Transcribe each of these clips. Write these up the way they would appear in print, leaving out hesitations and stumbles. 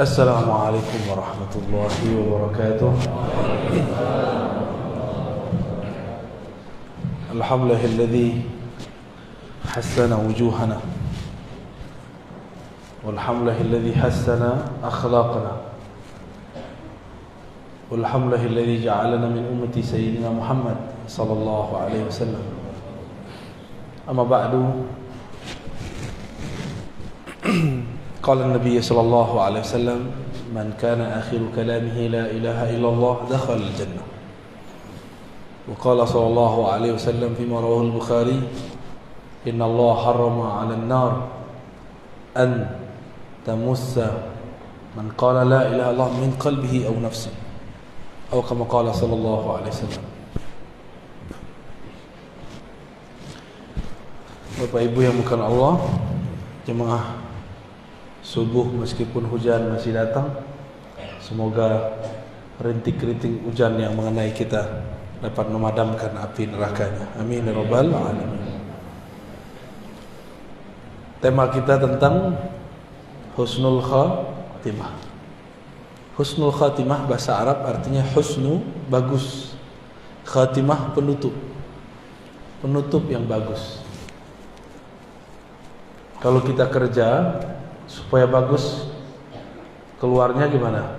Assalamualaikum warahmatullahi wabarakatuh. Alhamdulillahilladzi hassana wujuhana walhamdulillahilladzi hassana akhlaqana walhamdulillahilladzi ja'alana min ummati sayyidina Muhammad sallallahu alaihi wasallam. Amma ba'du. Qala an-nabiy sallallahu alaihi wasallam, man kana akhiru kalamihi la ilaha illallah dakhala al-jannah. Wa qala sallallahu alaihi wasallam fima rawahu al-Bukhari, inna Allah harrama 'ala an-nar an tamussa man qala la ilaha illallah min qalbihi aw nafsihi, aw kama qala sallallahu alaihi wasallam. Bapak Ibu yang bukan Allah, jemaah subuh meskipun hujan masih datang, semoga rintik-rintik hujan yang mengenai kita dapat memadamkan api nerakanya. Amin ya rabbal alamin. Tema kita tentang husnul khatimah. Husnul khatimah bahasa Arab artinya husnu, bagus. Khatimah, penutup. Penutup yang bagus. Kalau kita kerja supaya bagus, keluarnya gimana?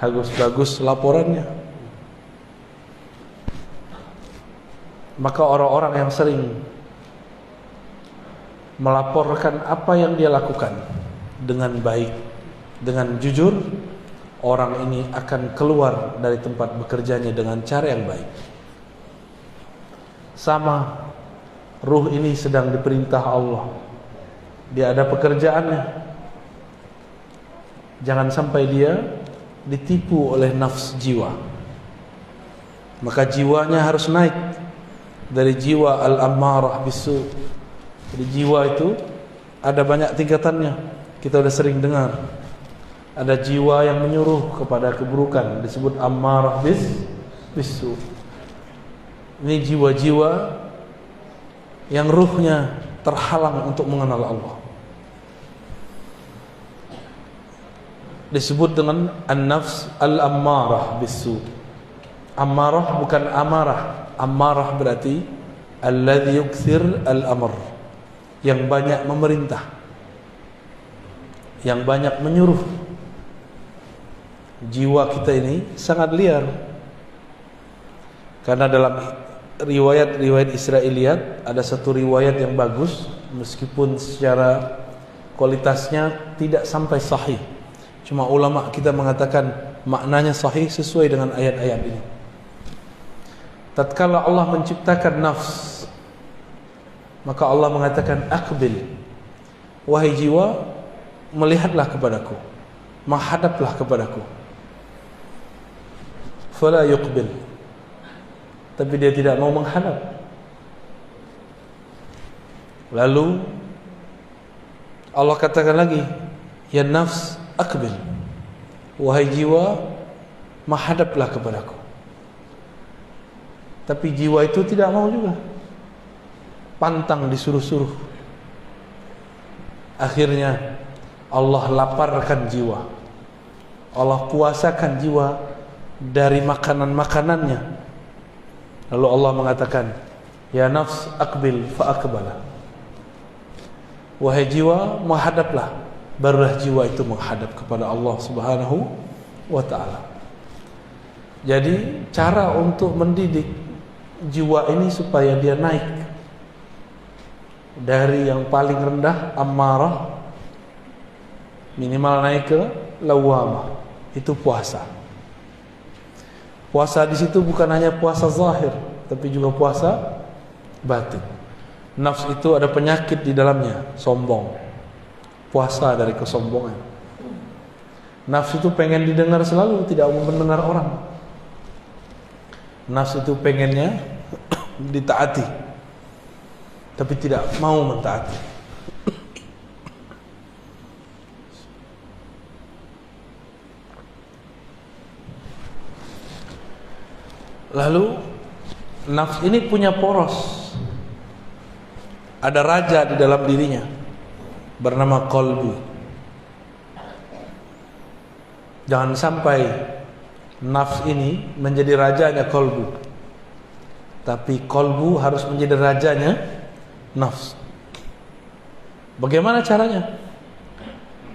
Bagus laporannya. Maka orang-orang yang sering melaporkan apa yang dia lakukan dengan baik, dengan jujur, orang ini akan keluar dari tempat bekerjanya dengan cara yang baik. Sama, ruh ini sedang diperintah Allah, dia ada pekerjaannya. Jangan sampai dia ditipu oleh nafs jiwa. Maka jiwanya harus naik dari jiwa al-ammarah bisu. Jadi jiwa itu ada banyak tingkatannya. Kita sudah sering dengar. Ada jiwa yang menyuruh kepada keburukan, disebut ammarah bisu. Ini jiwa-jiwa yang ruhnya terhalang untuk mengenal Allah, disebut dengan an-nafs al-ammarah bisu. Ammarah bukan amarah. Ammarah berarti alladhi yukthir al-amr, yang banyak memerintah, yang banyak menyuruh. Jiwa kita ini sangat liar. Karena dalam riwayat Israiliyat ada satu riwayat yang bagus, meskipun secara kualitasnya tidak sampai sahih. Cuma ulama kita mengatakan maknanya sahih sesuai dengan ayat-ayat ini. Tatkala Allah menciptakan nafs, maka Allah mengatakan aqbil, wahai jiwa, melihatlah kepadaku, menghadaplah kepadaku. Fala yuqbil, tapi dia tidak mau menghadap. Lalu Allah katakan lagi, ya nafs aqbil, wahai jiwa, menghadaplah kepadaku. Tapi jiwa itu tidak mau juga, pantang disuruh-suruh. Akhirnya Allah laparkan jiwa, Allah puasakan jiwa dari makanan-makanannya. Lalu Allah mengatakan, ya nafs aqbil fa aqbala, wahai jiwa, menghadaplah. Barulah jiwa itu menghadap kepada Allah Subhanahu wa ta'ala. Jadi cara untuk mendidik jiwa ini supaya dia naik dari yang paling rendah ammarah, minimal naik ke lawamah, itu puasa. Puasa di situ bukan hanya puasa zahir, tapi juga puasa batin. Nafs itu ada penyakit di dalamnya, sombong. Puasa dari kesombongan. Nafs itu pengen didengar selalu, tidak mau mendengar orang. Nafs itu pengennya ditaati, tapi tidak mau mentaati. Lalu nafs ini punya poros. Ada raja di dalam dirinya bernama qalbi. Jangan sampai nafs ini menjadi rajanya kolbu, tapi kolbu harus menjadi rajanya nafs. Bagaimana caranya?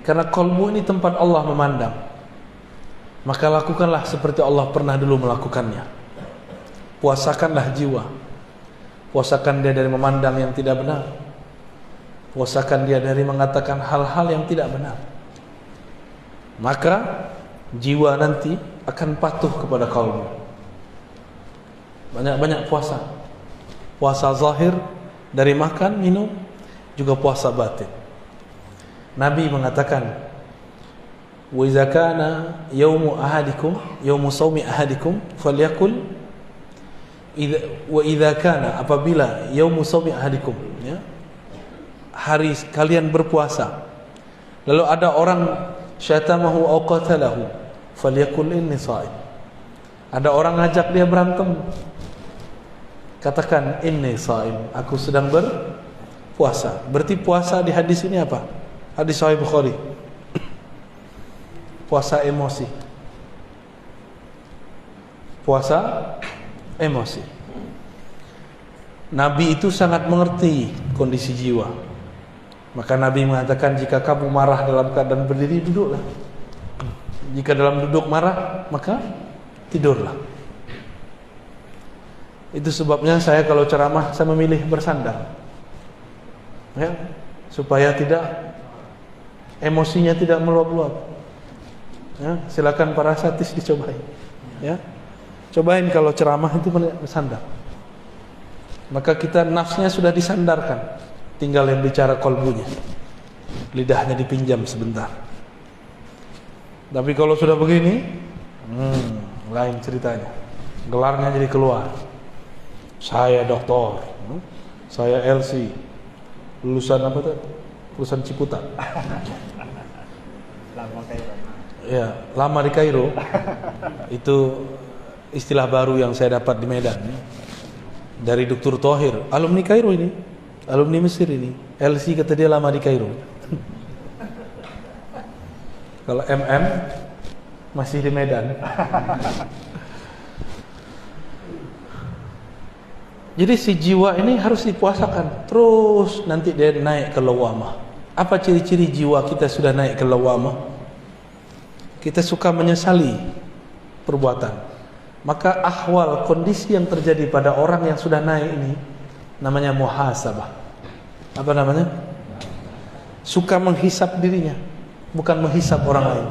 Karena kolbu ini tempat Allah memandang, maka lakukanlah seperti Allah pernah dulu melakukannya. Puasakanlah jiwa, puasakan dia dari memandang yang tidak benar, puasakan dia dari mengatakan hal-hal yang tidak benar. Maka jiwa nanti akan patuh kepada kalbu. Banyak-banyak puasa. Puasa zahir dari makan, minum, juga puasa batin. Nabi mengatakan, wa idza kana yaumu ahadikum, yaumu shaumi ahadikum falyakul wa idza kana, apabila yaumu shaumi ahadikum, ya, hari kalian berpuasa, lalu ada orang syatamahu aw qatalahu falyakul inni shaim. Ada orang ngajak dia berantem, katakan inni shaim, aku sedang berpuasa. Berarti puasa di hadis ini apa? Hadis Sahih Bukhari. Puasa emosi. Puasa emosi. Nabi itu sangat mengerti kondisi jiwa. Maka Nabi mengatakan, jika kamu marah dalam keadaan berdiri, duduklah. Jika dalam duduk marah, maka tidurlah. Itu sebabnya saya kalau ceramah, saya memilih bersandar, ya, supaya tidak, emosinya tidak meluap-luap. Ya, silakan para satis dicobain. Ya, cobain kalau ceramah itu bersandar. Maka kita nafsnya sudah disandarkan. Tinggal yang bicara kolbunya, lidahnya dipinjam sebentar. Tapi kalau sudah begini, lain ceritanya. Gelarnya jadi keluar. Saya doktor, saya LC, lulusan apa tuh? Lulusan Ciputat. Lama Kairo. Ya, lama di Kairo. Itu istilah baru yang saya dapat di Medan. Dari Dr. Thohir, alumni Kairo ini. Alumni Mesir ini. LC kata dia lama di Kairo. Kalau MM masih di Medan. Jadi si jiwa ini harus dipuasakan. Terus nanti dia naik ke lawamah. Apa ciri-ciri jiwa kita sudah naik ke lawamah? Kita suka menyesali perbuatan. Maka ahwal, kondisi yang terjadi pada orang yang sudah naik ini namanya muhasabah. Apa namanya? Suka menghisap dirinya, bukan menghisap orang lain.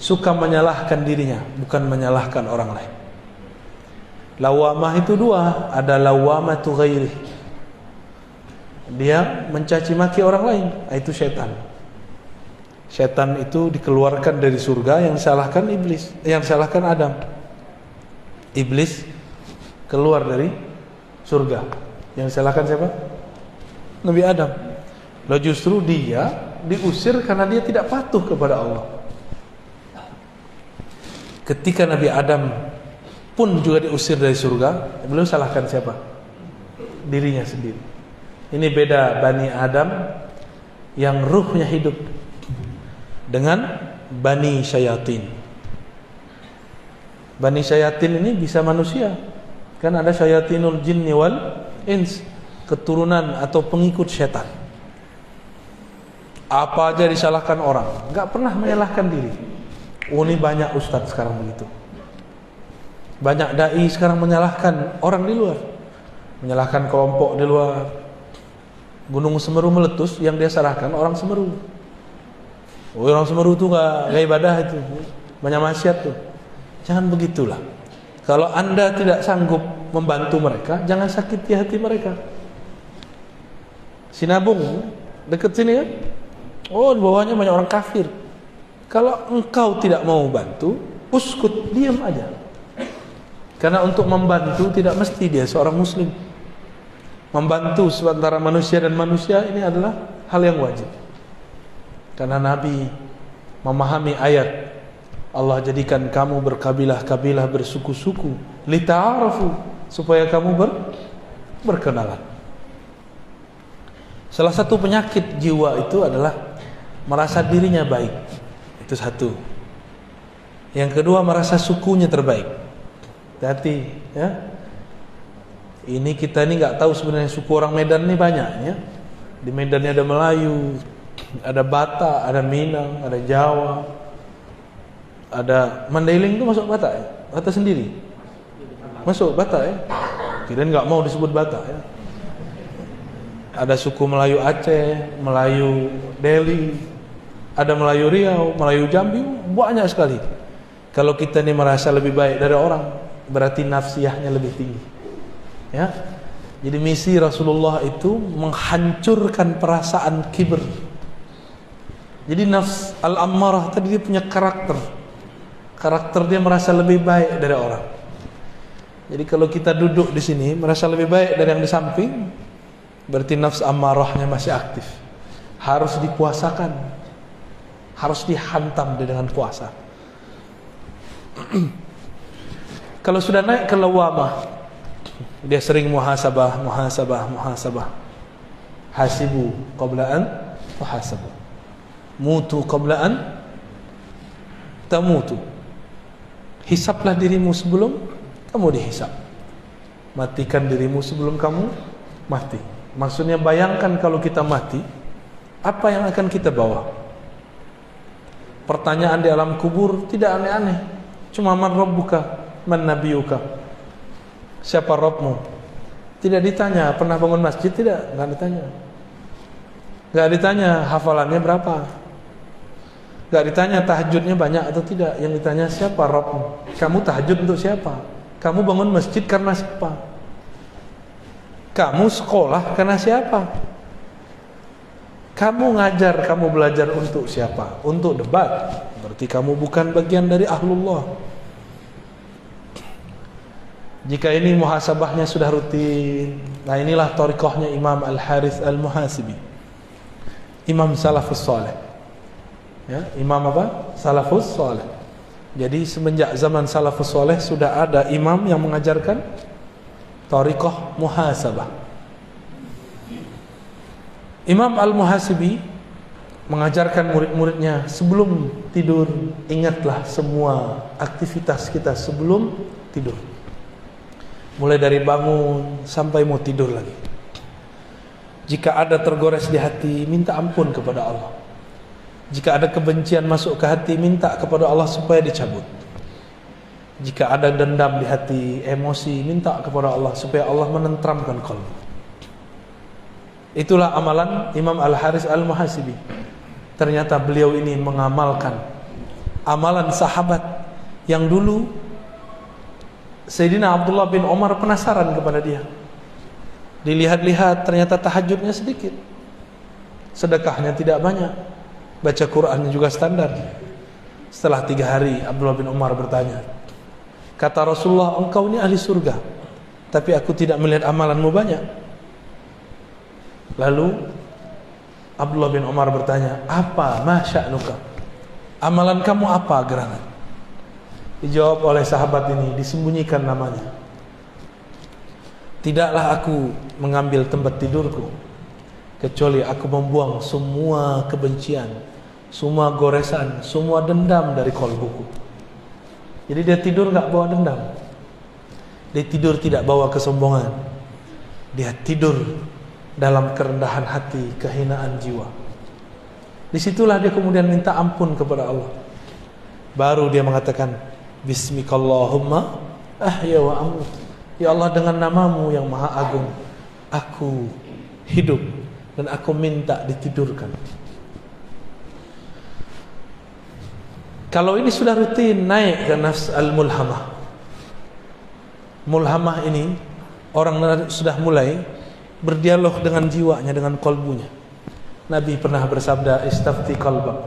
Suka menyalahkan dirinya, bukan menyalahkan orang lain. Lawamah itu dua, ada lawamatu ghairi. Dia mencaci maki orang lain, itu setan. Setan itu dikeluarkan dari surga, yang disalahkan iblis, yang disalahkan Adam. Iblis keluar dari surga, yang disalahkan siapa? Nabi Adam. Lalu justru dia diusir karena dia tidak patuh kepada Allah. Ketika Nabi Adam pun juga diusir dari surga, beliau salahkan siapa? Dirinya sendiri. Ini beda Bani Adam yang ruhnya hidup dengan Bani Syayatin. Bani Syayatin ini bisa manusia. Kan ada syayatinul jinni wal ins, keturunan atau pengikut setan. Apa aja disalahkan orang, enggak pernah menyalahkan diri. Oh, ini banyak ustadz sekarang begitu. Banyak dai sekarang menyalahkan orang di luar, menyalahkan kelompok di luar. Gunung Semeru meletus, yang dia salahkan orang Semeru. Oh, orang Semeru itu enggak ibadah itu, banyak maksiat tuh. Jangan begitulah. Kalau Anda tidak sanggup membantu mereka, jangan sakiti hati mereka. Sinabung dekat sini kan? Oh, di bawahnya banyak orang kafir. Kalau engkau tidak mau bantu, uskut, diam aja. Karena untuk membantu tidak mesti dia seorang muslim. Membantu seantara manusia dan manusia ini adalah hal yang wajib. Karena Nabi memahami ayat, Allah jadikan kamu berkabilah-kabilah, bersuku-suku, lita'arafu, supaya kamu berkenalan. Salah satu penyakit jiwa itu adalah merasa dirinya baik. Itu satu. Yang kedua, merasa sukunya terbaik. Hati-hati ya. Ini kita ini nggak tahu sebenarnya suku orang Medan ini banyak ya. Di Medan ada Melayu, ada Batak, ada Minang, ada Jawa, ada Mandailing. Itu masuk Batak ya? Batak sendiri masuk Batak ya. Kirain nggak mau disebut Batak ya. Ada suku Melayu Aceh, Melayu Delhi, ada Melayu Riau, Melayu Jambi, banyak sekali. Kalau kita ini merasa lebih baik dari orang, berarti nafsiyahnya lebih tinggi ya. Jadi misi Rasulullah itu menghancurkan perasaan kibir. Jadi nafs al-ammarah tadi dia punya karakter dia merasa lebih baik dari orang. Jadi kalau kita duduk di sini merasa lebih baik dari yang di samping, berarti nafs ammarahnya masih aktif. Harus dipuasakan, harus dihantam dengan puasa. Kalau sudah naik ke lawamah, dia sering muhasabah. Hasibu qabla an tuhasabu, mutu qabla an tamutu. Hisaplah dirimu sebelum kamu dihisap. Matikan dirimu sebelum kamu mati. Maksudnya bayangkan kalau kita mati, apa yang akan kita bawa? Pertanyaan di alam kubur tidak aneh-aneh. Cuma man rabbuka, man nabiyuka. Siapa Rabbmu? Tidak ditanya pernah bangun masjid, tidak, enggak ditanya. Enggak ditanya hafalannya berapa. Enggak ditanya tahajudnya banyak atau tidak. Yang ditanya siapa Rabbmu? Kamu tahajud untuk siapa? Kamu bangun masjid karena siapa? Kamu sekolah karena siapa? Kamu ngajar, kamu belajar untuk siapa? Untuk debat. Berarti kamu bukan bagian dari ahlullah. Jika ini muhasabahnya sudah rutin, nah inilah thariqahnya Imam Al-Harith Al-Muhasibi, Imam Salafus Saleh ya, Imam apa? Salafus Saleh. Jadi semenjak zaman Salafus Saleh sudah ada imam yang mengajarkan thariqah muhasabah. Imam Al-Muhasibi mengajarkan murid-muridnya, sebelum tidur ingatlah semua aktivitas kita sebelum tidur. Mulai dari bangun sampai mau tidur lagi. Jika ada tergores di hati, minta ampun kepada Allah. Jika ada kebencian masuk ke hati, minta kepada Allah supaya dicabut. Jika ada dendam di hati, emosi, minta kepada Allah supaya Allah menentramkan qalbu. Itulah amalan Imam Al-Harith Al-Muhasibi. Ternyata beliau ini mengamalkan amalan sahabat yang dulu Sayyidina Abdullah bin Umar penasaran kepada dia. Dilihat-lihat ternyata tahajudnya sedikit, sedekahnya tidak banyak, baca Qurannya juga standar. Setelah 3 hari Abdullah bin Umar bertanya, kata Rasulullah, engkau ini ahli surga, tapi aku tidak melihat amalanmu banyak. Lalu Abdullah bin Umar bertanya, apa ma sya'nuka? Amalan kamu apa gerangan? Dijawab oleh sahabat ini, disembunyikan namanya. Tidaklah aku mengambil tempat tidurku kecuali aku membuang semua kebencian, semua goresan, semua dendam dari kolbuku. Jadi dia tidur enggak bawa dendam. Dia tidur tidak bawa kesombongan. Dia tidur dalam kerendahan hati, kehinaan jiwa. Disitulah dia kemudian minta ampun kepada Allah. Baru dia mengatakan, Bismikallahumma ahya wa amut. Ya Allah, dengan namamu yang maha agung, aku hidup dan aku minta ditidurkan. Kalau ini sudah rutin naik ke nafs al-mulhamah. Mulhamah ini orang sudah mulai berdialog dengan jiwanya, dengan kolbunya. Nabi pernah bersabda, istafti qalbak,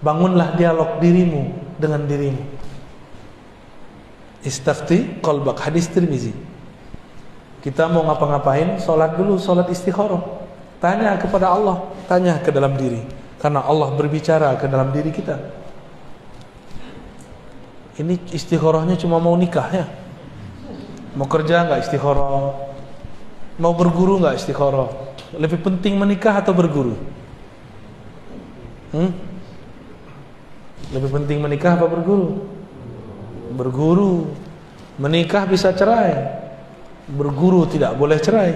bangunlah dialog dirimu dengan dirimu. Istafti qalbak, hadis Tirmizi. Kita mau ngapa-ngapain, sholat dulu, sholat istikharah. Tanya kepada Allah, tanya ke dalam diri, karena Allah berbicara ke dalam diri kita. Ini istikharahnya cuma mau nikah ya? Mau kerja nggak istikharah? Mau berguru nggak istikharah? Lebih penting menikah atau berguru? Lebih penting menikah apa berguru? berguru. Menikah bisa cerai, berguru tidak boleh cerai.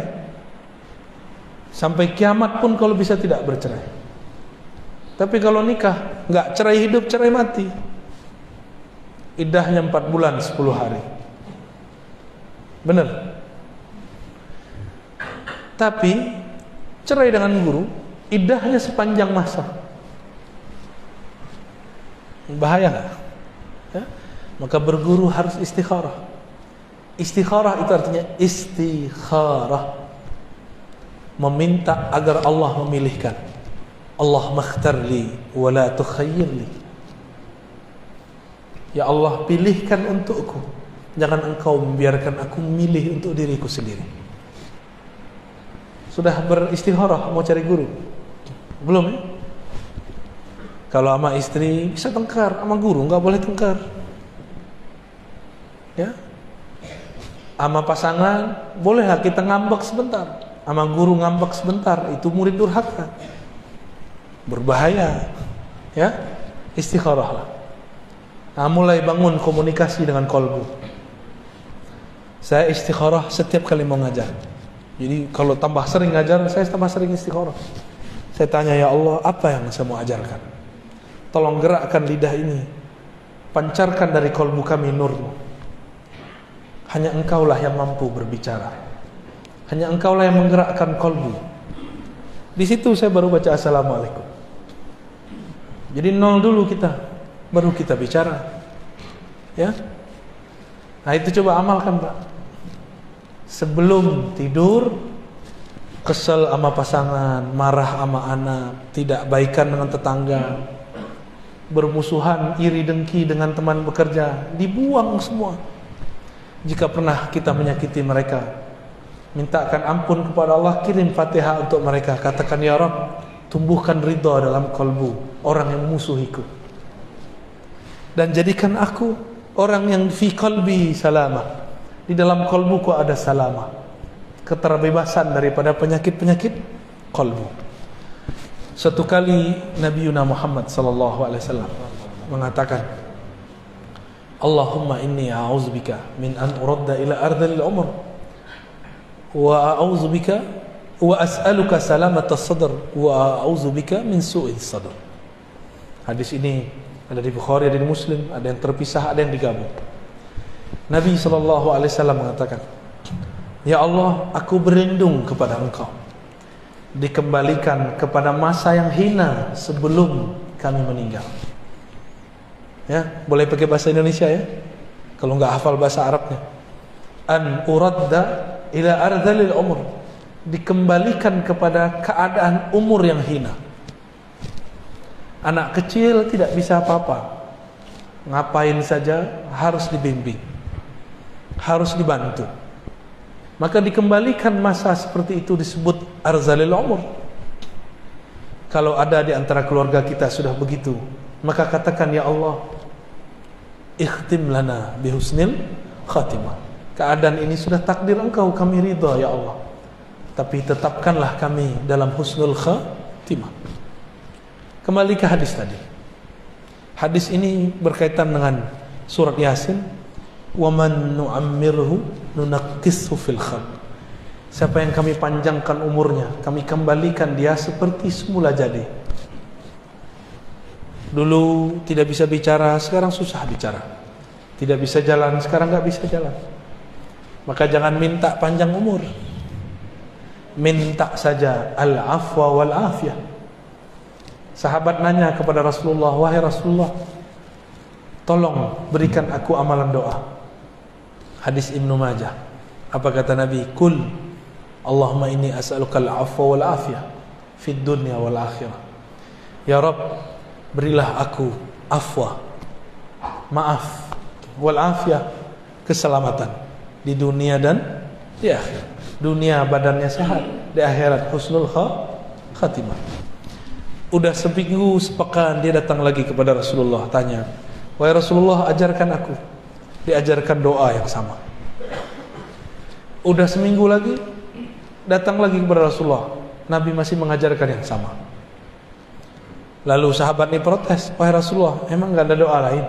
Sampai kiamat pun kalau bisa tidak bercerai. Tapi kalau nikah, nggak cerai hidup, cerai mati. Iddahnya 4 bulan 10 hari. Benar. Tapi cerai dengan guru, iddahnya sepanjang masa. Bahaya nggak? Ya? Maka berguru harus istikharah. Istikharah itu artinya istikharah, meminta agar Allah memilihkan. Allah makhtarli wa la tukhayyirli. Ya Allah, pilihkan untukku, jangan engkau membiarkan aku memilih untuk diriku sendiri. Sudah beristikharah mau cari guru? Belum ya? Kalau sama istri bisa tengkar, sama guru nggak boleh tengkar. Ya, sama pasangan bolehlah kita ngambek sebentar, sama guru ngambek sebentar, itu murid durhaka, berbahaya. Ya, istikharahlah. Nah, mulai bangun komunikasi dengan kolbu. Saya istikharah setiap kali mau ngajar. Jadi kalau tambah sering ngajar, saya tambah sering istikharah. Saya tanya, ya Allah, apa yang saya mau ajarkan? Tolong gerakkan lidah ini, pancarkan dari kolbu kami nur-Mu. Hanya engkaulah yang mampu berbicara. Hanya engkaulah yang menggerakkan kolbu. Di situ saya baru baca assalamualaikum. Jadi nol dulu kita, baru kita bicara. Ya. Nah itu coba amalkan Pak. Sebelum tidur, kesel sama pasangan, marah sama anak, tidak baikan dengan tetangga, bermusuhan, iri dengki dengan teman bekerja, dibuang semua. Jika pernah kita menyakiti mereka, mintakan ampun kepada Allah, kirim Fatihah untuk mereka, katakan ya Rabb, tumbuhkan ridha dalam kalbu orang yang memusuhiku, dan jadikan aku orang yang fi qalbi salamah, di dalam kalbuku ada salamah, keterbebasan daripada penyakit-penyakit kalbu. Suatu kali Nabi Muhammad sallallahu alaihi wasallam mengatakan, Allahumma inni a'udzubika min an uradda ila ardhil umr wa a'udzubika wa as'aluka salamata sadr wa a'udzubika min su'is sadr. Hadis ini ada di Bukhari, ada di Muslim, ada yang terpisah, ada yang digabung. Nabi sallallahu alaihi wasallam mengatakan, ya Allah, aku berlindung kepada Engkau dikembalikan kepada masa yang hina sebelum kami meninggal. Ya, boleh pakai bahasa Indonesia ya, kalau nggak hafal bahasa Arabnya. An uradda ila ardhalil umur, dikembalikan kepada keadaan umur yang hina. Anak kecil tidak bisa apa-apa, ngapain saja harus dibimbing, harus dibantu. Maka dikembalikan masa seperti itu disebut arzalil umur. Kalau ada di antara keluarga kita sudah begitu, maka katakan, ya Allah, ikhtim lana bihusnil khatimah. Keadaan ini sudah takdir Engkau, kami ridha ya Allah, tapi tetapkanlah kami dalam husnul khatimah. Kembali ke hadis tadi. Hadis ini berkaitan dengan surat Yasin, wa man nu'ammirhu nunaqqishu fil khalq. Siapa yang kami panjangkan umurnya, kami kembalikan dia seperti semula jadi. Dulu tidak bisa bicara, sekarang susah bicara. Tidak bisa jalan, sekarang nggak bisa jalan. Maka jangan minta panjang umur, minta saja al-afwa wal afiyah. Sahabat nanya kepada Rasulullah, wahai Rasulullah, tolong berikan aku amalan doa. Hadis Ibnu Majah. Apa kata Nabi? Kul Allahumma inni as'aluka al-afwa wal afiyah fid dunya wal akhirah. Ya Rabb, berilah aku afwa, maaf, wal afiyah, keselamatan di dunia dan di akhirat. Dunia badannya sehat, di akhirat husnul khatimah. Udah seminggu sepekan dia datang lagi kepada Rasulullah, tanya, wahai Rasulullah, ajarkan aku. Diajarkan doa yang sama. Udah seminggu lagi datang lagi kepada Rasulullah, Nabi masih mengajarkan yang sama. Lalu sahabat ini protes, wahai Rasulullah, emang gak ada doa lain?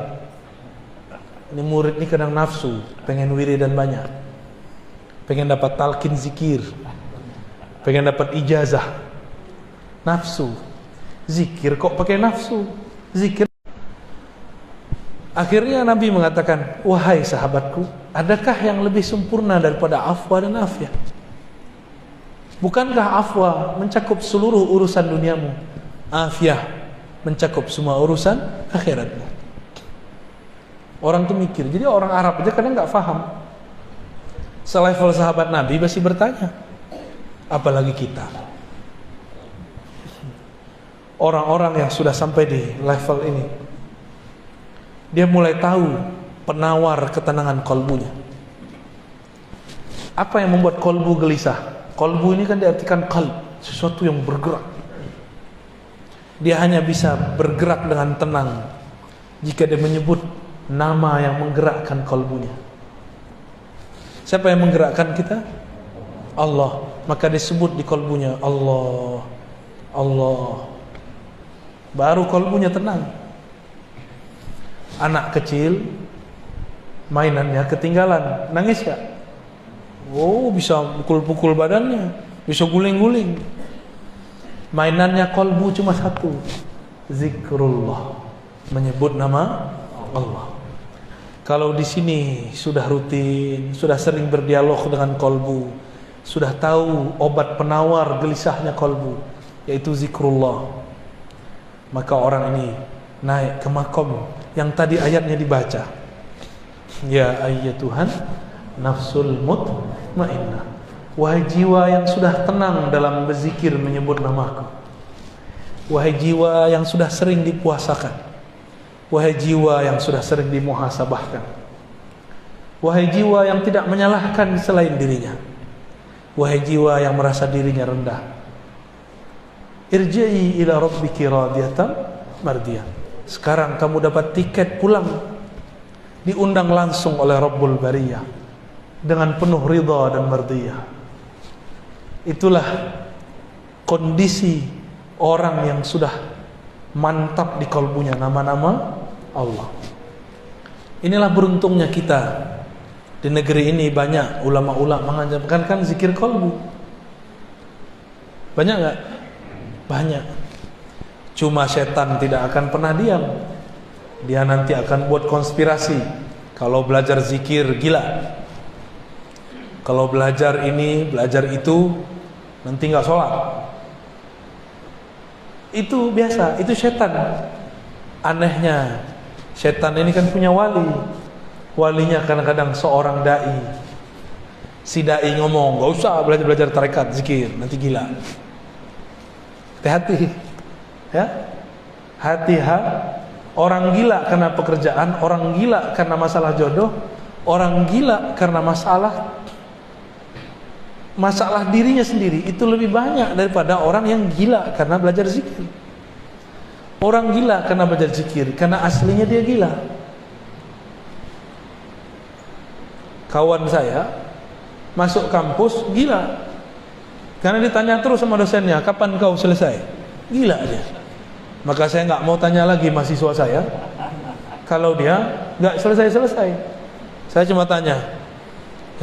Ini murid ini kadang nafsu, pengen wiridan banyak, pengen dapat talqin zikir, pengen dapat ijazah. Nafsu. Zikir kok pakai nafsu? Zikir. Akhirnya Nabi mengatakan, wahai sahabatku, adakah yang lebih sempurna daripada afwa dan afiyah? Bukankah afwa mencakup seluruh urusan duniamu, afiyah mencakup semua urusan akhiratmu? Orang tuh mikir. Jadi orang Arab aja kadang nggak paham. Selevel sahabat Nabi masih bertanya, apalagi kita. Orang-orang yang sudah sampai di level ini, dia mulai tahu penawar ketenangan kolbunya. Apa yang membuat kolbu gelisah? Kolbu ini kan diartikan qalb, sesuatu yang bergerak. Dia hanya bisa bergerak dengan tenang jika dia menyebut nama yang menggerakkan kolbunya. Siapa yang menggerakkan kita? Allah. Maka disebut di kolbunya Allah, Allah. Baru kolbunya tenang. Anak kecil mainannya ketinggalan, nangis gak? Oh, bisa pukul-pukul badannya, bisa guling-guling. Mainannya kolbu cuma satu, zikrullah, menyebut nama Allah. Kalau di sini sudah rutin, sudah sering berdialog dengan kolbu, sudah tahu obat penawar gelisahnya kolbu, yaitu zikrullah, maka orang ini naik ke makom yang tadi ayatnya dibaca. Ya ayyatuhan nafsul mutmainnah, wahai jiwa yang sudah tenang dalam berzikir menyebut namaku, wahai jiwa yang sudah sering dipuasakan, wahai jiwa yang sudah sering dimuhasabahkan, wahai jiwa yang tidak menyalahkan selain dirinya, wahai jiwa yang merasa dirinya rendah, irji'i ila rabbiki radiyatan mardiyah. Sekarang kamu dapat tiket pulang, diundang langsung oleh Rabbul Bariyah dengan penuh ridha dan mardiyah. Itulah kondisi orang yang sudah mantap di kalbunya nama-nama Allah. Inilah beruntungnya kita. Di negeri ini banyak ulama-ulama mengajarkan kan zikir kalbu. Banyak enggak? Banyak. Cuma setan tidak akan pernah diam. Dia nanti akan buat konspirasi. Kalau belajar zikir gila, kalau belajar ini, belajar itu, nanti nggak sholat. Itu biasa, itu setan. Anehnya, setan ini kan punya wali. Walinya kadang-kadang seorang dai. Si dai ngomong, nggak usah belajar tarekat, zikir, nanti gila. Hati-hati, ya, hati-hati. Orang gila karena pekerjaan, orang gila karena masalah jodoh, orang gila karena masalah dirinya sendiri itu lebih banyak daripada orang yang gila karena belajar zikir. Orang gila karena belajar zikir karena aslinya dia gila. Kawan saya masuk kampus gila karena ditanya terus sama dosennya, kapan kau selesai? Gila dia. Maka saya nggak mau tanya lagi mahasiswa saya kalau dia nggak selesai. Saya cuma tanya,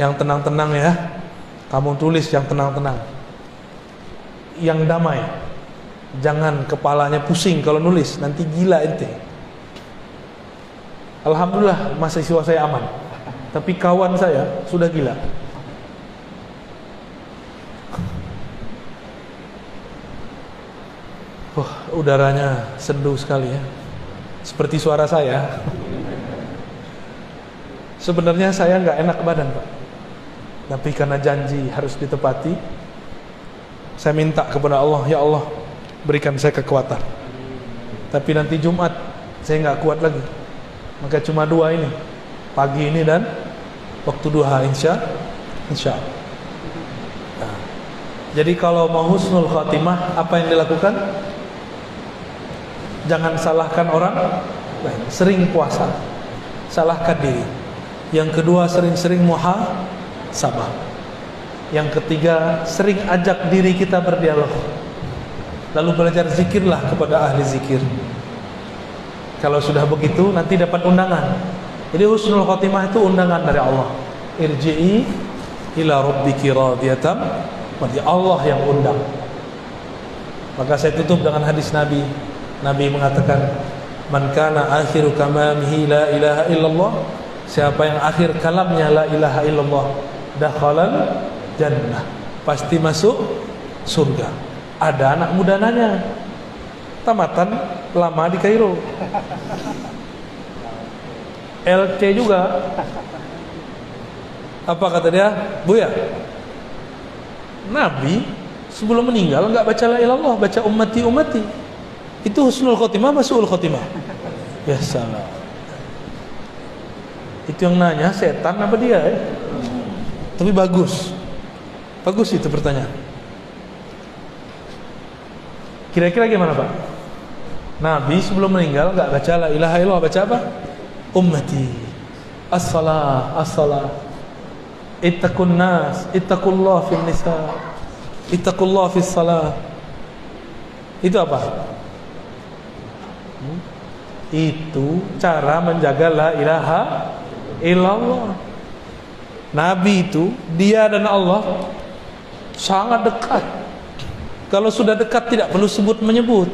yang tenang-tenang ya, kamu tulis yang tenang-tenang, yang damai, jangan kepalanya pusing kalau nulis, nanti gila ente. Alhamdulillah mahasiswa saya aman, tapi kawan saya sudah gila. Udaranya sendu sekali ya, seperti suara saya. Sebenarnya saya nggak enak badan Pak, tapi karena janji harus ditepati, saya minta kepada Allah, ya Allah berikan saya kekuatan. Tapi nanti Jumat saya nggak kuat lagi, maka cuma 2 ini, pagi ini dan waktu duha, insya Allah. Nah, jadi kalau mau husnul khatimah, apa yang dilakukan? Jangan salahkan orang lain. Sering puasa, salahkan diri. Yang kedua, sering-sering muhasabah. Yang ketiga, sering ajak diri kita berdialog. Lalu belajar zikirlah kepada ahli zikir. Kalau sudah begitu, nanti dapat undangan. Jadi husnul khotimah itu undangan dari Allah. Irji'i ila rabbiki radiyatan mardiyyah. Allah yang undang. Maka saya tutup dengan hadis Nabi. Nabi mengatakan, man kana akhiru kamamihi la ilaha illallah, siapa yang akhir kalamnya la ilaha illallah, dakhalal jannah, pasti masuk surga. Ada anak muda nanya, tamatan lama di Kairo, LC juga. Apa kata dia? Buya, Nabi sebelum meninggal enggak baca la ilaha illallah, baca ummati ummati. Itu husnul khotimah, su'ul khotimah. Ya salah. Itu yang nanya setan apa dia ya? Tapi bagus. Bagus itu pertanyaan. Kira-kira gimana Pak? Nabi sebelum meninggal enggak baca la ilaha illallah, baca apa? Ummati. As-salah, as-salah. Ittaqun nas, ittaqullah fil nisa. Ittaqullah fis salah. Itu apa? Itu cara menjaga la ilaha illallah. Nabi itu, dia dan Allah sangat dekat. Kalau sudah dekat tidak perlu sebut menyebut.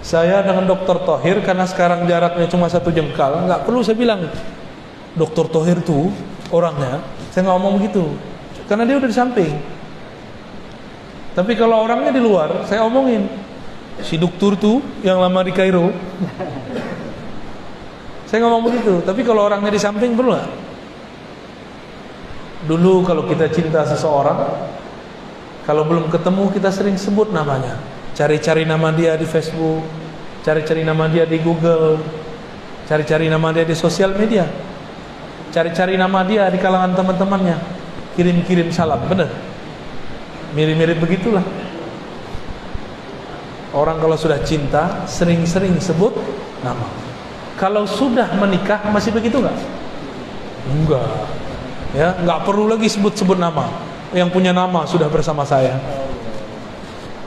Saya dengan Dr. Thohir, karena sekarang jaraknya cuma 1 jengkal, nggak perlu saya bilang Dr. Thohir tuh orangnya. Saya nggak ngomong begitu, karena dia udah di samping. Tapi kalau orangnya di luar, saya omongin si dokter tuh yang lama di Kairo. Saya ngomong begitu. Tapi kalau orangnya di samping perlu nggak? Dulu kalau kita cinta seseorang, kalau belum ketemu kita sering sebut namanya, cari-cari nama dia di Facebook, cari-cari nama dia di Google, cari-cari nama dia di sosial media, cari-cari nama dia di kalangan teman-temannya, kirim-kirim salam. Bener? Mirip-mirip begitulah. Orang kalau sudah cinta sering-sering sebut nama. Kalau sudah menikah masih begitu nggak? Enggak. Ya, nggak perlu lagi sebut-sebut nama. Yang punya nama sudah bersama saya.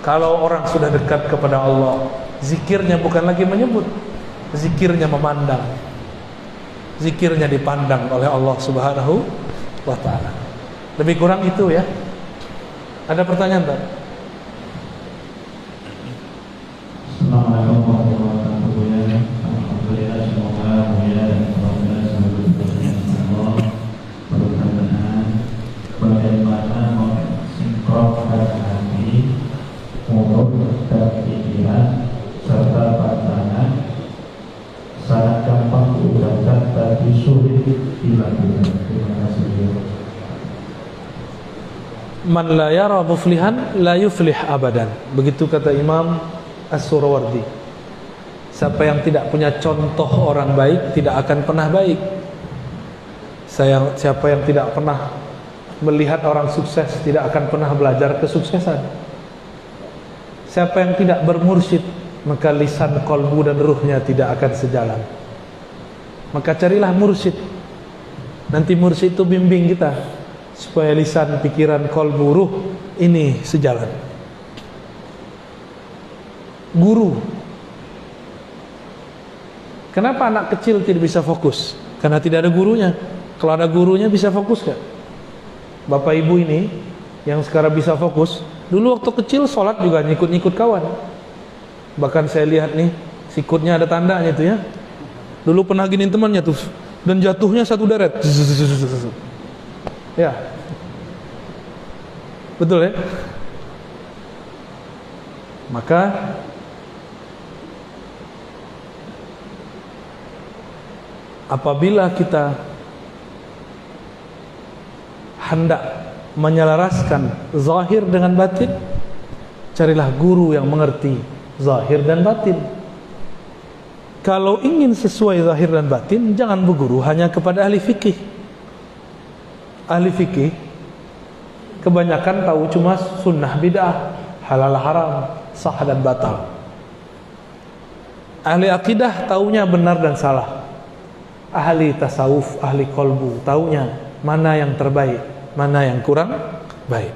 Kalau orang sudah dekat kepada Allah, zikirnya bukan lagi menyebut, zikirnya memandang. Zikirnya dipandang oleh Allah Subhanahu wa ta'ala. Lebih kurang itu ya. Ada pertanyaan tak? Assalamualaikum warahmatullahi wabarakatuh. Alhamdulillah, semoga mulia dan alhamdulillah semoga Allah berkenan bagaimana mensinkronkan hati, mulut dan pikiran serta pandangan. Sangat gampang diucapkan tapi sulit dilakukan. Terima kasih. Man la yara muflihan la yuflih abadan. Begitu kata Imam As-Surawardi. Siapa yang tidak punya contoh orang baik tidak akan pernah baik. Siapa yang tidak pernah melihat orang sukses tidak akan pernah belajar kesuksesan. Siapa yang tidak bermursyid, maka lisan, kolbu dan ruhnya tidak akan sejalan. Maka carilah mursyid. Nanti mursyid itu bimbing kita supaya lisan, pikiran, kolbu, ruh ini sejalan. Guru. Kenapa anak kecil tidak bisa fokus? Karena tidak ada gurunya. Kalau ada gurunya bisa fokus gak? Bapak ibu ini yang sekarang bisa fokus, dulu waktu kecil sholat juga nyikut-nyikut kawan. Bahkan saya lihat nih, sikutnya ada tandanya tuh ya. Dulu pernah giniin temannya tuh, dan jatuhnya satu deret. Ya, betul ya. Maka apabila kita hendak menyelaraskan zahir dengan batin, carilah guru yang mengerti zahir dan batin. Kalau ingin sesuai zahir dan batin, jangan berguru hanya kepada ahli fikih. Ahli fikih kebanyakan tahu cuma sunnah bid'ah, halal haram, sah dan batal. Ahli akidah taunya benar dan salah. Ahli tasawuf, ahli kolbu taunya mana yang terbaik, mana yang kurang baik.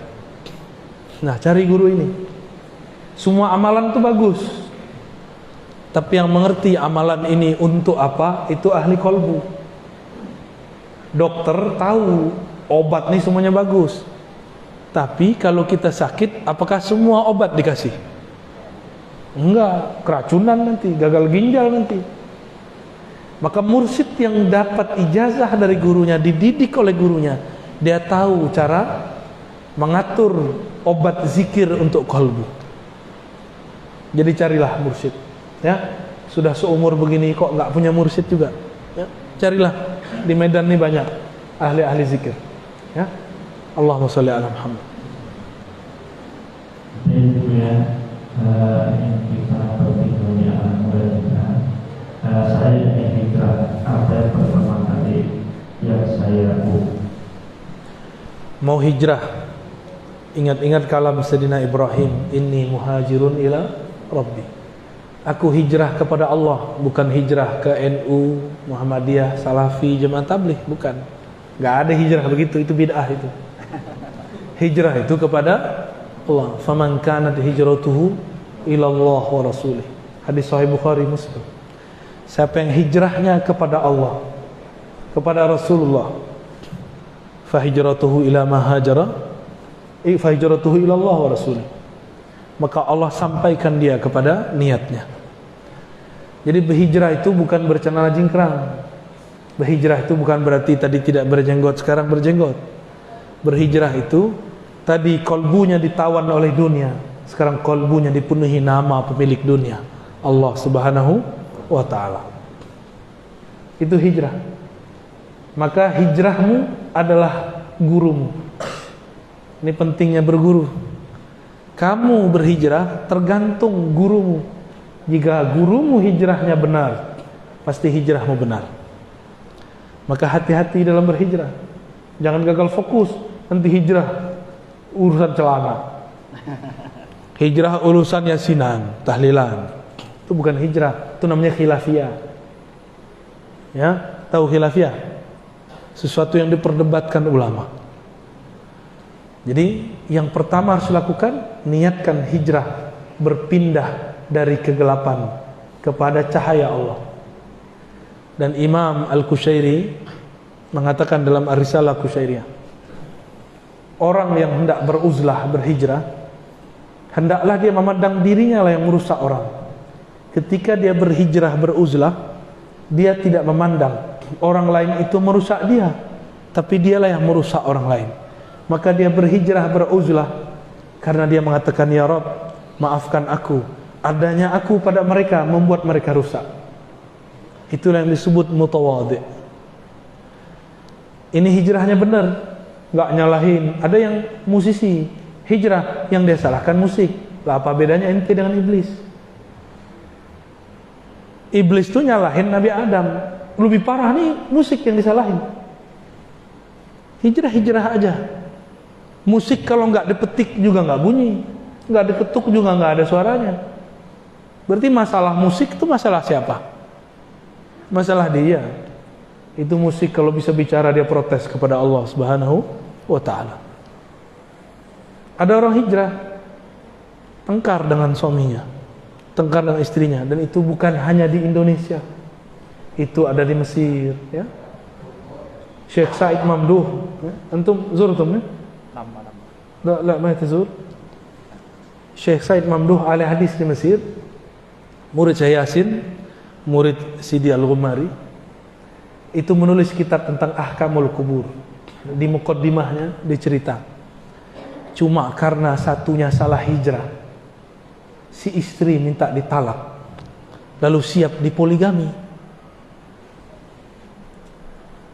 Nah, cari guru ini. Semua amalan itu bagus, tapi yang mengerti amalan ini untuk apa, itu ahli kolbu. Dokter tahu obat nih semuanya bagus, tapi kalau kita sakit, apakah semua obat dikasih? Enggak, keracunan nanti, gagal ginjal nanti. Maka mursyid yang dapat ijazah dari gurunya, dididik oleh gurunya, dia tahu cara mengatur obat zikir untuk kalbu. Jadi carilah mursyid, ya. Sudah seumur begini kok nggak punya mursyid juga, ya. Carilah, di Medan ini banyak ahli-ahli zikir, ya. Allahumma sholli ala Muhammad. Yang kita berpikir saya ingin hijrah. Apa pertama kali yang saya mau hijrah? Ingat-ingat kalam Sayyidina Ibrahim, inni muhajirun ila Rabbi. Aku hijrah kepada Allah, bukan hijrah ke NU, Muhammadiyah, Salafi, Jemaah Tabligh, bukan. Enggak ada hijrah begitu, itu bid'ah itu. Hijrah itu kepada Allah. Faman kanat hijratuhu ila Allah wa rasulih. Hadis sahih Bukhari Muslim. Siapa yang hijrahnya kepada Allah, kepada Rasulullah, fa hijratuhu ila ma hajara, fa hijratuhu ila Allah wa rasulih. Maka Allah sampaikan dia kepada niatnya. Jadi berhijrah itu bukan bercelana jingkrang. Berhijrah itu bukan berarti tadi tidak berjenggot, sekarang berjenggot. Berhijrah itu tadi kolbunya ditawan oleh dunia, sekarang kolbunya dipenuhi nama pemilik dunia, Allah Subhanahu wa ta'ala. Itu hijrah. Maka hijrahmu adalah gurumu. Ini pentingnya berguru. Kamu berhijrah tergantung gurumu. Jika gurumu hijrahnya benar, pasti hijrahmu benar. Maka hati-hati dalam berhijrah. Jangan gagal fokus, nanti hijrah urusan celana. Hijrah urusan yasinan, tahlilan. Itu bukan hijrah, itu namanya khilafiyah. Ya, tahu khilafiyah? Sesuatu yang diperdebatkan ulama. Jadi yang pertama harus dilakukan, niatkan hijrah, berpindah dari kegelapan kepada cahaya Allah. Dan Imam Al-Qushairi mengatakan dalam Ar-Risalah Qushairiyah, orang yang hendak beruzlah, berhijrah, hendaklah dia memandang dirinya lah yang merusak orang. Ketika dia berhijrah, beruzlah, dia tidak memandang orang lain itu merusak dia, tapi dialah yang merusak orang lain. Maka dia berhijrah, beruzlah karena dia mengatakan, ya Rabb, maafkan aku, adanya aku pada mereka membuat mereka rusak. Itulah yang disebut mutawadhi. Ini hijrahnya benar, nggak nyalahin. Ada yang musisi hijrah, yang dia salahkan musik. Lah apa bedanya ente dengan iblis? Iblis tuh nyalahin Nabi Adam, lebih parah nih musik yang disalahin. Hijrah aja. Musik kalau nggak dipetik juga nggak bunyi, nggak diketuk juga nggak ada suaranya. Berarti masalah musik itu masalah siapa? Masalah dia. Itu musik kalau bisa bicara dia protes kepada Allah Subhanahu wa ta'ala. Ada orang hijrah, tengkar dengan suaminya, tengkar dengan istrinya, dan itu bukan hanya di Indonesia, itu ada di Mesir, ya. Syekh Said Mamduh, ya. Antum zurtum, ya? La ma tazur. Syekh Said Mamduh ahli hadis di Mesir, murid Syekh Yasin, murid Sidi Al-Ghumari, itu menulis kitab tentang ahkamul kubur. Di muqaddimahnya dicerita, cuma karena satunya salah hijrah, si istri minta ditalak, lalu siap dipoligami.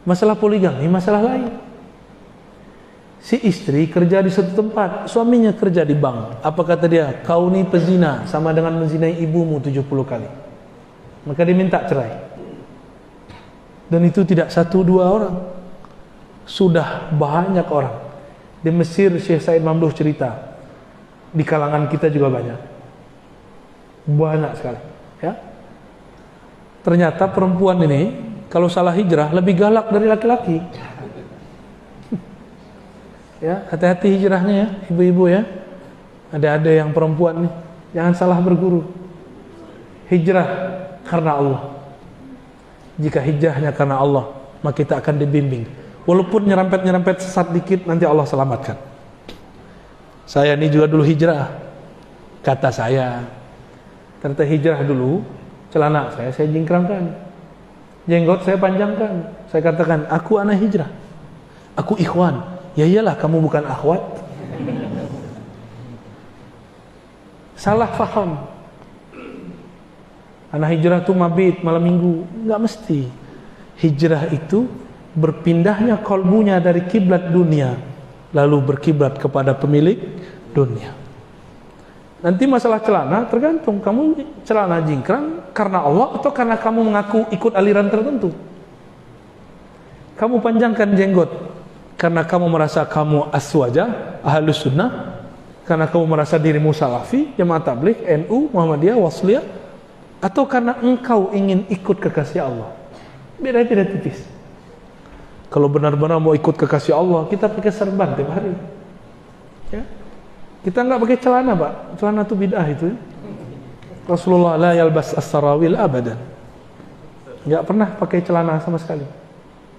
Masalah poligami masalah lain. Si istri kerja di satu tempat, suaminya kerja di bank. Apa kata dia? Kau ni pezina, sama dengan menzinai ibumu 70 kali. Maka dia minta cerai. Dan itu tidak satu dua orang, sudah banyak orang. Di Mesir Syekh Said Mamduh cerita, di kalangan kita juga banyak sekali, ya. Ternyata perempuan ini kalau salah hijrah lebih galak dari laki-laki. Ya, hati-hati hijrahnya ya, ibu-ibu ya. Ada yang perempuan nih, jangan salah berguru. Hijrah karena Allah. Jika hijrahnya karena Allah, maka kita akan dibimbing. Walaupun nyerempet-nyerempet sesat dikit, nanti Allah selamatkan. Saya ini juga dulu hijrah. Kata saya, ternyata hijrah dulu, celana saya jingkrangkan, jenggot saya panjangkan. Saya katakan, aku anak hijrah, aku ikhwan. Ya iyalah, kamu bukan akhwat. Salah faham. Anak hijrah itu mabit malam minggu. Enggak mesti. Hijrah itu berpindahnya kalbunya dari kiblat dunia lalu berkiblat kepada pemilik dunia. Nanti masalah celana tergantung kamu celana jingkrang karena Allah atau karena kamu mengaku ikut aliran tertentu. Kamu panjangkan jenggot karena kamu merasa kamu aswaja, ahlus sunnah, karena kamu merasa dirimu salafi, jamaah tabligh, NU, Muhammadiyah, Wasliyah, atau karena engkau ingin ikut kekasih Allah. Beda-beda tipis. Kalau benar-benar mau ikut kekasih Allah, kita pakai serban tiap hari. Ya. Kita enggak pakai celana, Pak. Celana itu bid'ah itu. Rasulullah la yalbas as-sarawil abadan. Enggak pernah pakai celana sama sekali.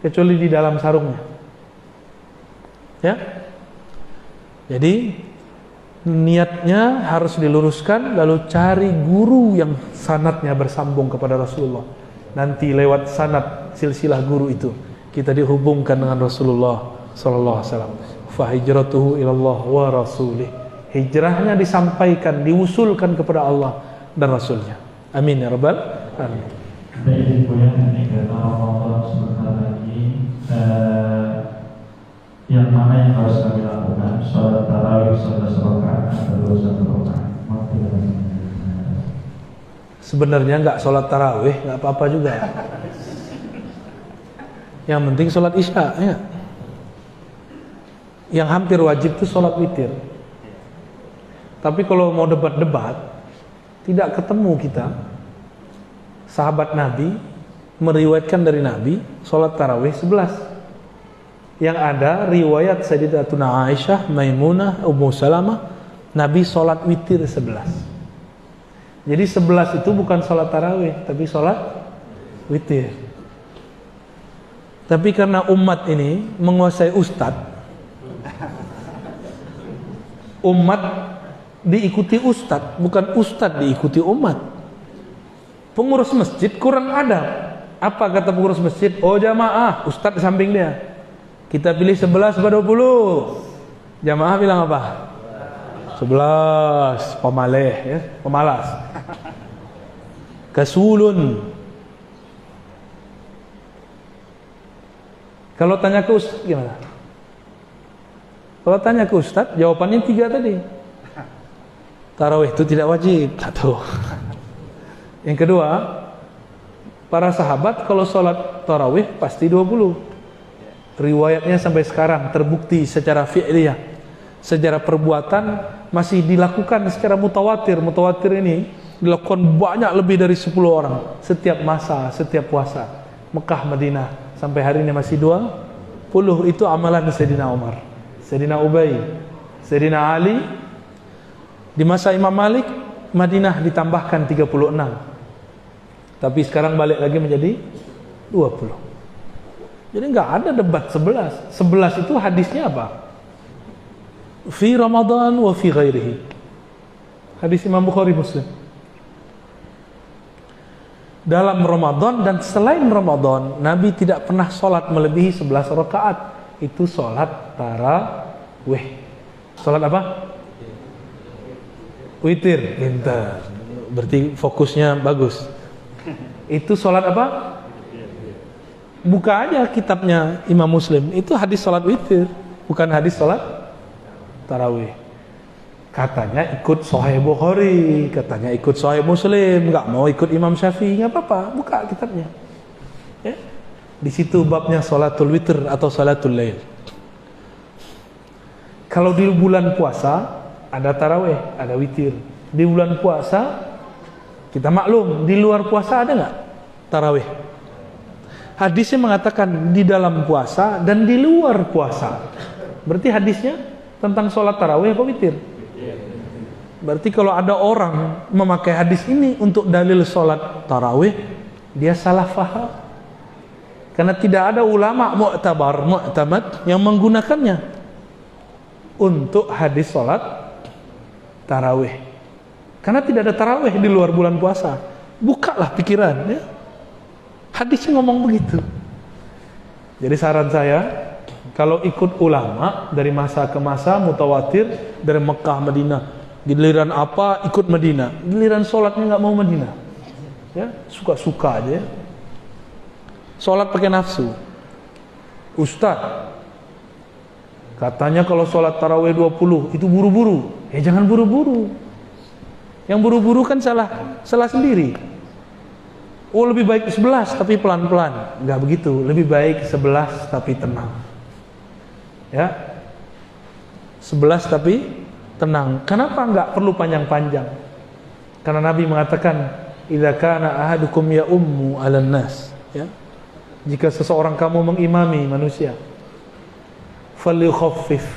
Kecuali di dalam sarungnya. Ya. Jadi niatnya harus diluruskan, lalu cari guru yang sanadnya bersambung kepada Rasulullah. Nanti lewat sanad silsilah guru itu kita dihubungkan dengan Rasulullah sallallahu alaihi wasallam. Fa hijratuhu ilallah wa rasulih. Hijrahnya disampaikan, diusulkan kepada Allah dan Rasulnya. Amin ya rabbal alamin. Baik, ini kata Ramadan sebentar lagi. Yang mana yang harus kami lakukan? Sholat tarawih 11 rakaat atau 21 rakaat? Sebenarnya nggak sholat tarawih, nggak apa-apa juga. Yang penting sholat isya, ya. Yang hampir wajib itu sholat witir. Tapi kalau mau debat-debat, tidak ketemu kita. Sahabat Nabi meriwayatkan dari Nabi sholat tarawih 11. Yang ada riwayat Sayyidatuna Aisyah, Maimunah, Ummu Salamah, Nabi sholat witir 11. Jadi 11 itu bukan sholat tarawih, tapi sholat witir. Tapi karena umat ini menguasai ustadz, umat diikuti ustadz, bukan ustadz diikuti umat. Pengurus masjid kurang adab. Apa kata pengurus masjid? Oh jamaah, ustadz di samping dia. Kita pilih 11 pada 20. Jamaah bilang apa? 11. Pemaleh, ya, pemalas. Kasulun. Kalau tanya ke ustaz gimana? Kalau tanya ke ustaz, jawabannya 3 tadi. Tarawih itu tidak wajib. 1. Yang kedua, para sahabat kalau sholat tarawih pasti 20. Riwayatnya sampai sekarang terbukti secara fi'liyah, secara perbuatan masih dilakukan secara mutawatir. Mutawatir ini dilakukan banyak lebih dari 10 orang setiap masa, setiap puasa. Mekah, Madinah sampai hari ini masih 20. Itu amalan Sayyidina Umar, Sayyidina Ubay, Sayyidina Ali. Di masa Imam Malik, Madinah ditambahkan 36. Tapi sekarang balik lagi menjadi 20. Jadi nggak ada debat 11. 11 itu hadisnya apa? Fi Ramadan wa fi ghairihi. Hadis Imam Bukhari Muslim. Dalam Ramadan dan selain Ramadan, Nabi tidak pernah sholat melebihi 11 rakaat. Itu sholat tarawih. Sholat apa? Witir. Pintar. Berarti fokusnya bagus. Itu sholat apa? Buka aja kitabnya Imam Muslim. Itu hadis sholat witir, bukan hadis sholat tarawih. Katanya ikut Sahih Bukhari, katanya ikut Sahih Muslim, nggak mau ikut Imam Syafi'i, nggak apa-apa. Buka kitabnya. Ya. Di situ babnya sholatul witir atau sholatul lail. Kalau di bulan puasa ada tarawih, ada witir. Di bulan puasa kita maklum, di luar puasa ada nggak tarawih? Hadisnya mengatakan di dalam puasa dan di luar puasa. Berarti hadisnya tentang sholat tarawih apa witir? Berarti kalau ada orang memakai hadis ini untuk dalil sholat tarawih, dia salah faham. Karena tidak ada ulama mu'tamad yang menggunakannya untuk hadis sholat tarawih. Karena tidak ada tarawih di luar bulan puasa. Bukalah pikiran, ya. Hadisnya ngomong begitu. Jadi saran saya, kalau ikut ulama dari masa ke masa mutawatir dari Mekah Madinah, giliran apa ikut Madinah, giliran sholatnya nggak mau Madinah, ya suka-suka aja. Sholat pakai nafsu. Ustaz, katanya kalau sholat tarawih 20 itu buru-buru. Ya jangan buru-buru. Yang buru-buru kan salah sendiri. Oh lebih baik 11 tapi pelan-pelan. Enggak begitu, lebih baik 11 tapi tenang. Ya. 11 tapi tenang. Kenapa enggak perlu panjang-panjang? Karena Nabi mengatakan, "Idza kana ahadukum ya ummu 'alan nas." Ya. Jika seseorang kamu mengimami manusia, falyukhaffif,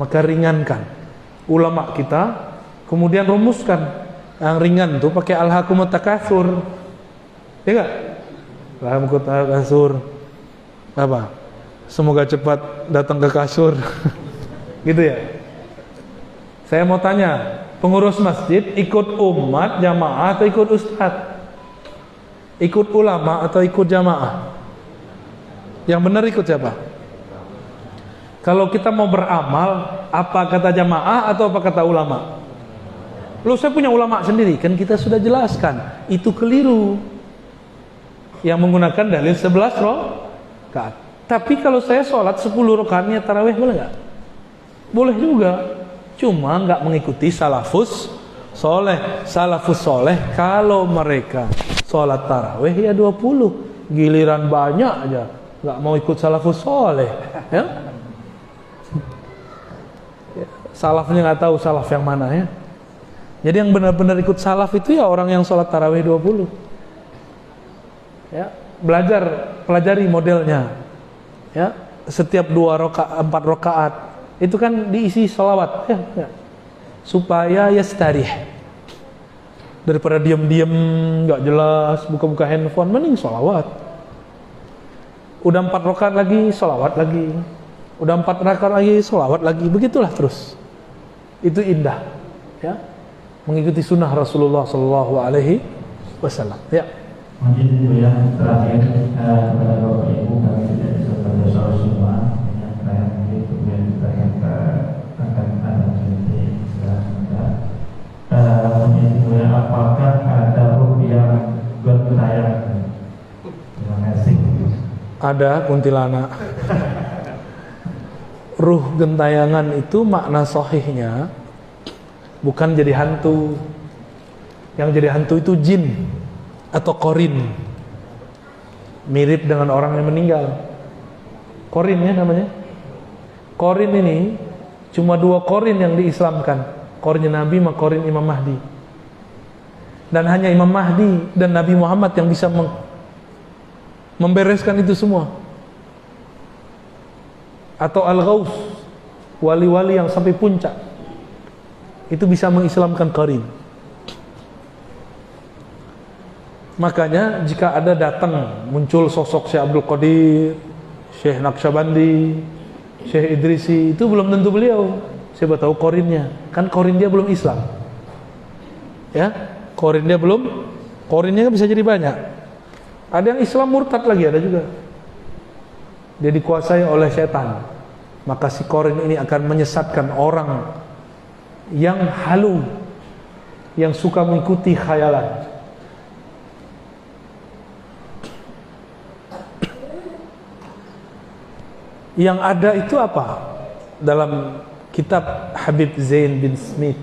maka ringankan. Ulama kita kemudian rumuskan yang ringan tuh pakai alhaakumut takatsur. Ya enggak? Alhaakumut takatsur. Apa? Semoga cepat datang ke kasur. Gitu ya. Saya mau tanya, pengurus masjid ikut umat jamaah atau ikut ustaz? Ikut ulama atau ikut jamaah? Yang benar ikut siapa? Kalau kita mau beramal, apa kata jamaah atau apa kata ulama? Loh, saya punya ulama sendiri, kan kita sudah jelaskan, itu keliru. Yang menggunakan dalil 11 rakaat. Tapi kalau saya sholat 10 rakaatnya tarawih boleh nggak? Boleh juga. Cuma nggak mengikuti salafus soleh. Salafus soleh kalau mereka sholat tarawih ya 20, giliran banyak aja nggak mau ikut salafus soleh, ya? Salafnya nggak tahu salaf yang mana, ya. Jadi yang benar-benar ikut salaf itu ya orang yang sholat tarawih 20, ya. Pelajari modelnya, ya. Setiap 4 rakaat itu kan diisi sholawat, ya. Supaya yastarih, daripada diam-diam nggak jelas buka-buka handphone, mending sholawat. Udah 4 rakaat lagi sholawat lagi, udah 4 rakaat lagi sholawat lagi, begitulah terus. Itu indah, ya, mengikuti sunnah Rasulullah Shallallahu Alaihi Wasallam. Ya. Mungkin yang terakhir kepada Bapak Ibu, kami tidak bisa pada soal semua menyampaikan itu yang kita akan ada nanti mungkin apakah ada ruh yang bertayang yang asing? Ada kuntilanak. Ruh gentayangan itu makna sahihnya bukan jadi hantu. Yang jadi hantu itu jin atau korin, mirip dengan orang yang meninggal. Korin ya namanya. Korin ini cuma 2 korin yang diislamkan, korinnya Nabi sama korin Imam Mahdi. Dan hanya Imam Mahdi dan Nabi Muhammad yang bisa membereskan itu semua. Atau Al-Ghaus, wali-wali yang sampai puncak, itu bisa mengislamkan qarin. Makanya jika ada datang muncul sosok Syekh Abdul Qadir, Syekh Naqsyabandi, Syekh Idrisi, itu belum tentu beliau. Siapa tahu qarinnya, kan qarin dia belum Islam, ya, qarin dia belum, qarinnya bisa jadi banyak. Ada yang Islam murtad lagi, ada juga. Dia dikuasai oleh setan. Maka si qarin ini akan menyesatkan orang yang halu, yang suka mengikuti khayalan. Yang ada itu apa? Dalam kitab Habib Zain bin Smith,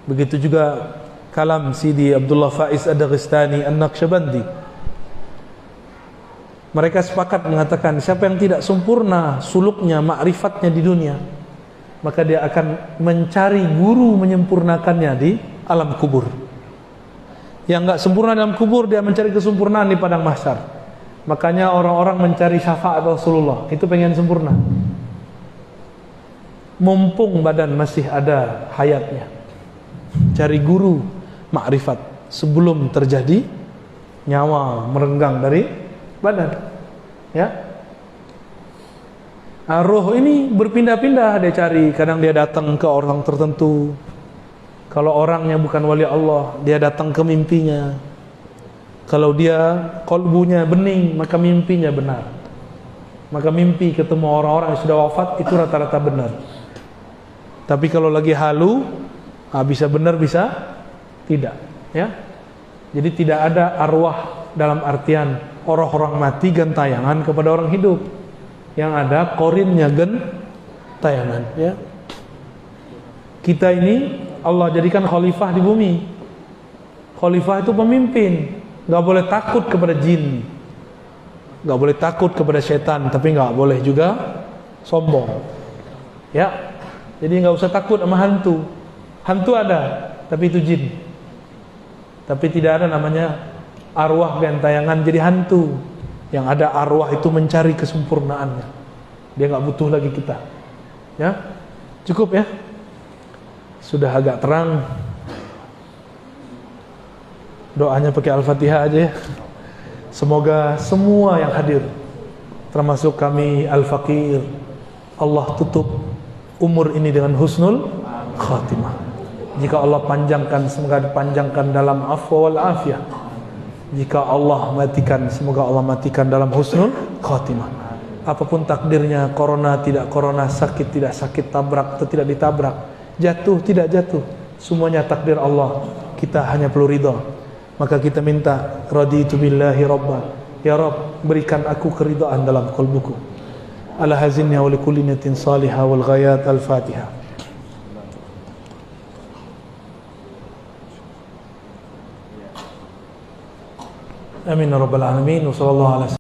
begitu juga kalam Sidi Abdullah Faiz Ad-Daghestani An-Naqsyabandi, mereka sepakat mengatakan siapa yang tidak sempurna suluknya, ma'rifatnya di dunia, maka dia akan mencari guru menyempurnakannya di alam kubur. Yang enggak sempurna dalam kubur, dia mencari kesempurnaan di padang mahsyar. Makanya orang-orang mencari syafaat Rasulullah, itu pengen sempurna. Mumpung badan masih ada hayatnya, cari guru ma'rifat sebelum terjadi nyawa merenggang dari badan. Ya. Roh ini berpindah-pindah, dia cari, kadang dia datang ke orang tertentu. Kalau orangnya bukan wali Allah, dia datang ke mimpinya. Kalau dia qalbunya bening, maka mimpinya benar. Maka mimpi ketemu orang-orang yang sudah wafat itu rata-rata benar. Tapi kalau lagi halu, bisa benar bisa tidak, ya. Jadi tidak ada arwah dalam artian orang mati gentayangan kepada orang hidup. Yang ada korinnya gentayangan, ya. Kita ini Allah jadikan khalifah di bumi. Khalifah itu pemimpin, nggak boleh takut kepada jin, nggak boleh takut kepada setan, tapi nggak boleh juga sombong, ya. Jadi nggak usah takut sama hantu. Hantu ada, tapi itu jin. Tapi tidak ada namanya arwah gentayangan jadi hantu. Yang ada arwah itu mencari kesempurnaannya. Dia nggak butuh lagi kita. Ya, cukup ya. Sudah agak terang. Doanya pakai Al-Fatihah aja ya. Semoga semua yang hadir, termasuk kami Al-Faqir, Allah tutup umur ini dengan husnul khatimah. Jika Allah panjangkan, semoga dipanjangkan dalam afwa wal afiyah. Jika Allah matikan, semoga Allah matikan dalam husnul khatimah. Apapun takdirnya, corona tidak corona, sakit tidak sakit, tabrak atau tidak ditabrak, jatuh tidak jatuh, semuanya takdir Allah. Kita hanya perlu ridha. Maka kita minta, raditu billahi rabba, ya Rabb, berikan aku keridhaan dalam qalbuku. Ala hazinni wa likulli niyatin salihah wal ghayat. Al-Fatihah. Amin ya rabbal alamin. Wa sallallahu alaihi